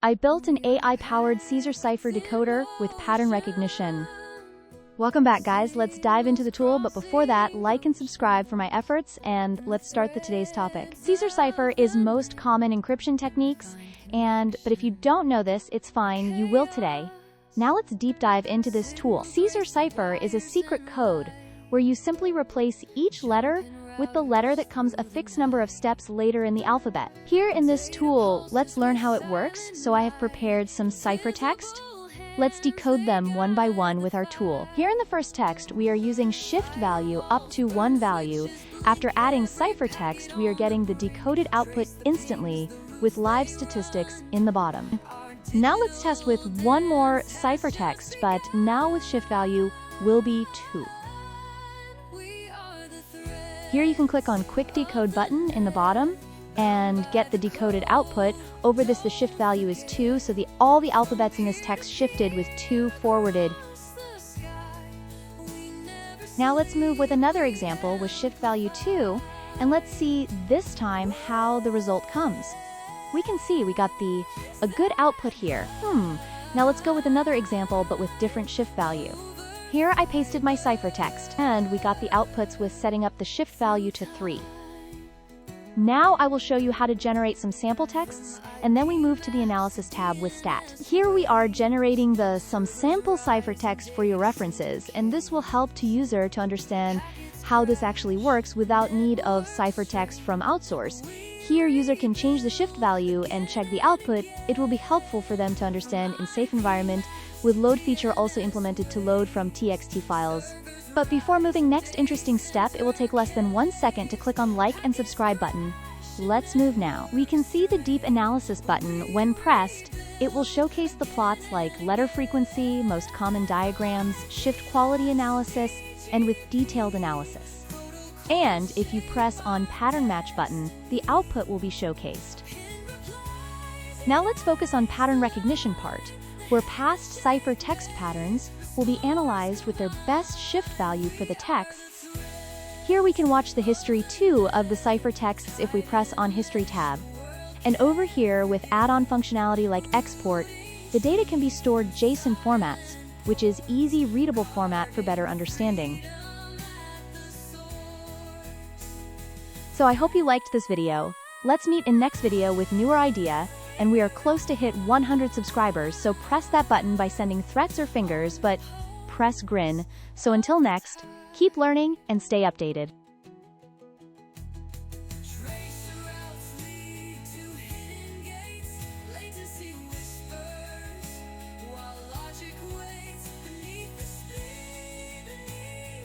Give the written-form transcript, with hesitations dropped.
I built an AI-powered Caesar Cipher decoder with pattern recognition. Welcome back, guys. Let's dive into the tool, but before that, like and subscribe for my efforts, and let's start today's topic. Caesar Cipher is most common encryption techniques, but if you don't know this, it's fine, you will today. Now let's deep dive into this tool. Caesar Cipher is a secret code where you simply replace each letter with the letter that comes a fixed number of steps later in the alphabet. Here in this tool, let's learn how it works. So I have prepared some ciphertext. Let's decode them one by one with our tool. Here in the first text, we are using shift value up to 1 value. After adding ciphertext, we are getting the decoded output instantly with live statistics in the bottom. Now let's test with one more ciphertext, but now with shift value will be 2. Here you can click on Quick Decode button in the bottom and get the decoded output. Over this, the shift value is 2, so all the alphabets in this text shifted with 2 forwarded. Now let's move with another example with shift value 2, and let's see this time how the result comes. We can see we got a good output here. Now let's go with another example, but with different shift value. Here I pasted my ciphertext, and we got the outputs with setting up the shift value to 3. Now I will show you how to generate some sample texts, and then we move to the Analysis tab with Stat. Here we are generating some sample ciphertext for your references, and this will help the user to understand how this actually works without need of ciphertext from outsource. Here, user can change the shift value and check the output. It will be helpful for them to understand in safe environment, with load feature also implemented to load from TXT files. But before moving next interesting step, it will take less than 1 second to click on like and subscribe button. Let's move now. We can see the deep analysis button. When pressed, it will showcase the plots like letter frequency, most common diagrams, shift quality analysis, and with detailed analysis. And if you press on pattern match button, the output will be showcased. Now let's focus on pattern recognition part, where past cipher text patterns will be analyzed with their best shift value for the texts. Here we can watch the history too of the ciphertexts if we press on History tab. And over here with add-on functionality like export, the data can be stored JSON formats, which is easy readable format for better understanding. So I hope you liked this video. Let's meet in next video with newer idea, and we are close to hit 100 subscribers, so press that button by sending threats or fingers, but press grin. So until next, keep learning and stay updated.